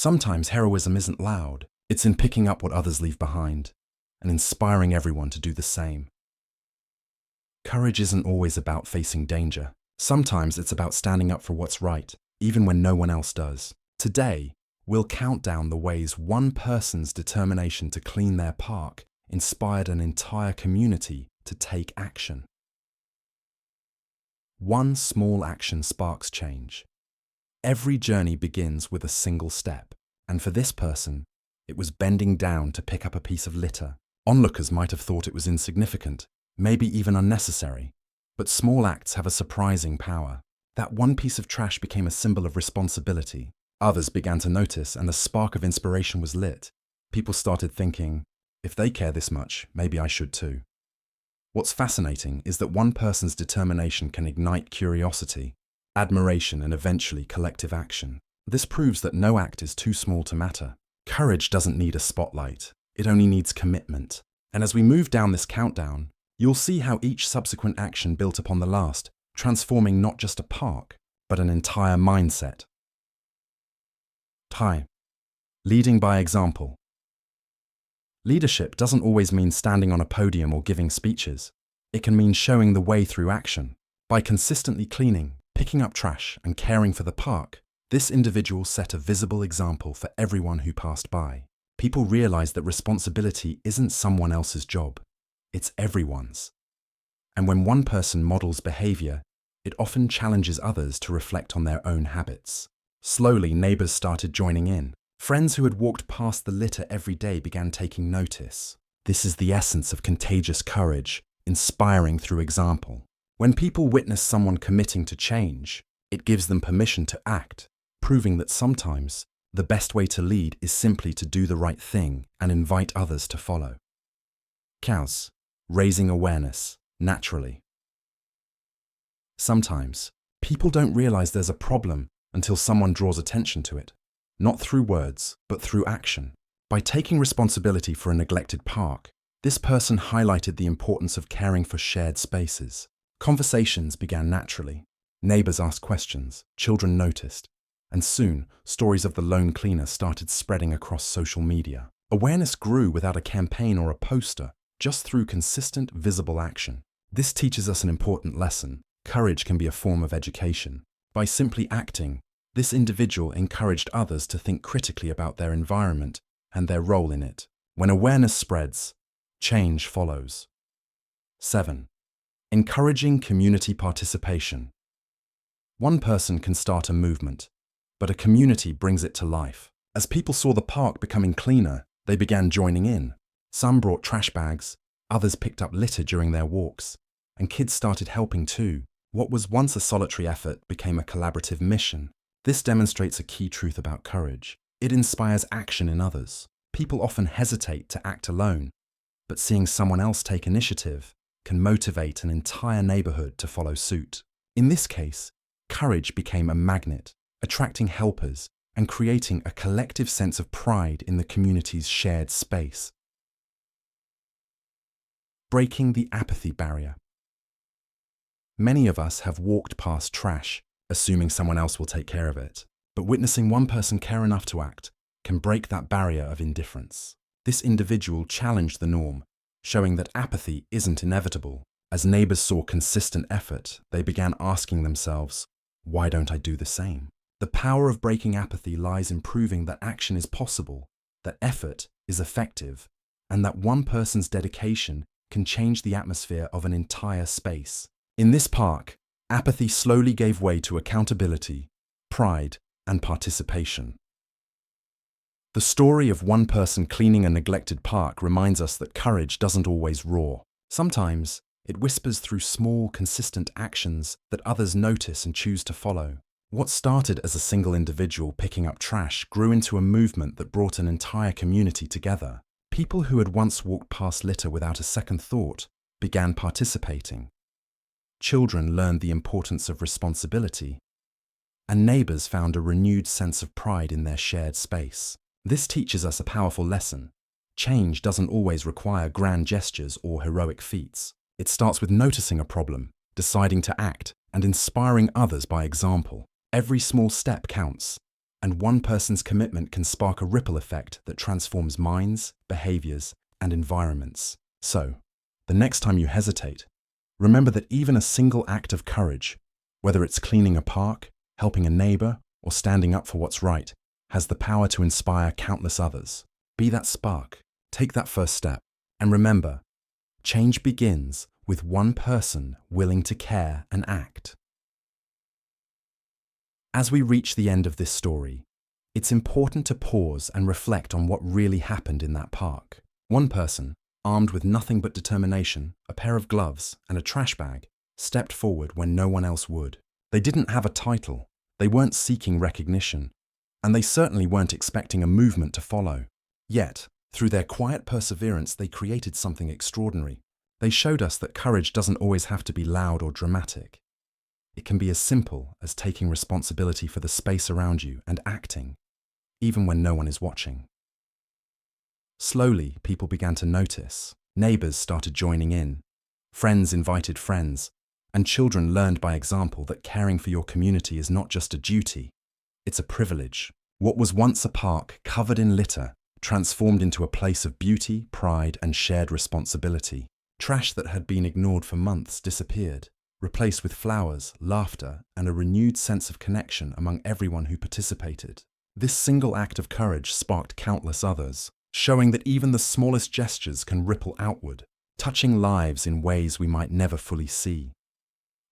Sometimes heroism isn't loud. It's in picking up what others leave behind and inspiring everyone to do the same. Courage isn't always about facing danger. Sometimes it's about standing up for what's right, even when no one else does. Today, we'll count down the ways one person's determination to clean their park inspired an entire community to take action. One small action sparks change. Every journey begins with a single step, and for this person, it was bending down to pick up a piece of litter. Onlookers might have thought it was insignificant, maybe even unnecessary, but small acts have a surprising power. That one piece of trash became a symbol of responsibility. Others began to notice, and a spark of inspiration was lit. People started thinking, if they care this much, maybe I should too. What's fascinating is that one person's determination can ignite curiosity, admiration, and eventually collective action. This proves that no act is too small to matter. Courage doesn't need a spotlight. It only needs commitment. And as we move down this countdown, you'll see how each subsequent action built upon the last, transforming not just a park, but an entire mindset. Hi. Leading by example. Leadership doesn't always mean standing on a podium or giving speeches. It can mean showing the way through action. By consistently cleaning, picking up trash, and caring for the park, this individual set a visible example for everyone who passed by. People realized that responsibility isn't someone else's job, it's everyone's. And when one person models behavior, it often challenges others to reflect on their own habits. Slowly, neighbors started joining in. Friends who had walked past the litter every day began taking notice. This is the essence of contagious courage, inspiring through example. When people witness someone committing to change, it gives them permission to act, proving that sometimes the best way to lead is simply to do the right thing and invite others to follow. Cows, raising awareness, naturally. Sometimes, people don't realize there's a problem until someone draws attention to it. Not through words, but through action. By taking responsibility for a neglected park, this person highlighted the importance of caring for shared spaces. Conversations began naturally. Neighbors asked questions, children noticed, and soon, stories of the lone cleaner started spreading across social media. Awareness grew without a campaign or a poster, just through consistent, visible action. This teaches us an important lesson. Courage can be a form of education. By simply acting, this individual encouraged others to think critically about their environment and their role in it. When awareness spreads, change follows. 7. Encouraging community participation. One person can start a movement, but a community brings it to life. As people saw the park becoming cleaner, they began joining in. Some brought trash bags, others picked up litter during their walks, and kids started helping too. What was once a solitary effort became a collaborative mission. This demonstrates a key truth about courage. It inspires action in others. People often hesitate to act alone, but seeing someone else take initiative can motivate an entire neighborhood to follow suit. In this case, courage became a magnet, attracting helpers and creating a collective sense of pride in the community's shared space. Breaking the apathy barrier. Many of us have walked past trash, assuming someone else will take care of it. But witnessing one person care enough to act can break that barrier of indifference. This individual challenged the norm, showing that apathy isn't inevitable. As neighbors saw consistent effort, they began asking themselves, why don't I do the same? The power of breaking apathy lies in proving that action is possible, that effort is effective, and that one person's dedication can change the atmosphere of an entire space. In this park, apathy slowly gave way to accountability, pride, and participation. The story of one person cleaning a neglected park reminds us that courage doesn't always roar. Sometimes, it whispers through small, consistent actions that others notice and choose to follow. What started as a single individual picking up trash grew into a movement that brought an entire community together. People who had once walked past litter without a second thought began participating. Children learned the importance of responsibility, and neighbors found a renewed sense of pride in their shared space. This teaches us a powerful lesson. Change doesn't always require grand gestures or heroic feats. It starts with noticing a problem, deciding to act, and inspiring others by example. Every small step counts, And one person's commitment can spark a ripple effect that transforms minds, behaviors, and environments. So, the next time you hesitate, remember that even a single act of courage, whether it's cleaning a park, helping a neighbor, or standing up for what's right, has the power to inspire countless others. Be that spark, take that first step, and remember, change begins with one person willing to care and act. As we reach the end of this story, it's important to pause and reflect on what really happened in that park. One person, armed with nothing but determination, a pair of gloves, and a trash bag, stepped forward when no one else would. They didn't have a title, they weren't seeking recognition, and they certainly weren't expecting a movement to follow. Yet, through their quiet perseverance, they created something extraordinary. They showed us that courage doesn't always have to be loud or dramatic. It can be as simple as taking responsibility for the space around you and acting, even when no one is watching. Slowly, people began to notice. Neighbors started joining in. Friends invited friends, and children learned by example that caring for your community is not just a duty, it's a privilege. What was once a park covered in litter transformed into a place of beauty, pride, and shared responsibility. Trash that had been ignored for months disappeared, replaced with flowers, laughter, and a renewed sense of connection among everyone who participated. This single act of courage sparked countless others, showing that even the smallest gestures can ripple outward, touching lives in ways we might never fully see.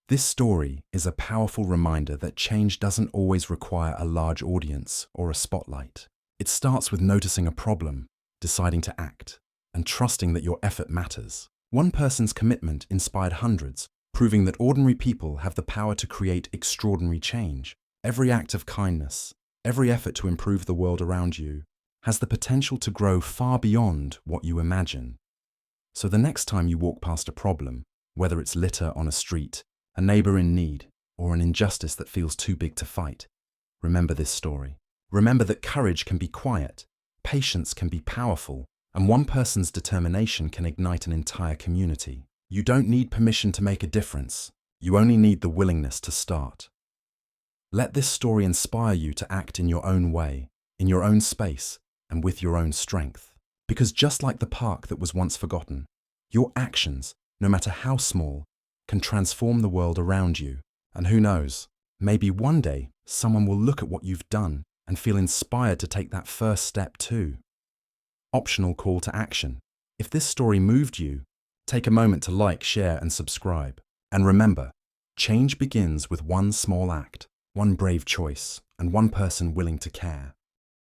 This story is a powerful reminder that change doesn't always require a large audience or a spotlight. It starts with noticing a problem, deciding to act, and trusting that your effort matters. One person's commitment inspired hundreds, proving that ordinary people have the power to create extraordinary change. Every act of kindness, every effort to improve the world around you, has the potential to grow far beyond what you imagine. So the next time you walk past a problem, whether it's litter on a street, a neighbor in need, or an injustice that feels too big to fight, remember this story. Remember that courage can be quiet, patience can be powerful, and one person's determination can ignite an entire community. You don't need permission to make a difference. You only need the willingness to start. Let this story inspire you to act in your own way, in your own space, and with your own strength. Because just like the park that was once forgotten, your actions, no matter how small, can transform the world around you. And who knows, maybe one day someone will look at what you've done and feel inspired to take that first step too. Optional call to action. If this story moved you, take a moment to like, share, and subscribe. And remember, change begins with one small act, one brave choice, and one person willing to care.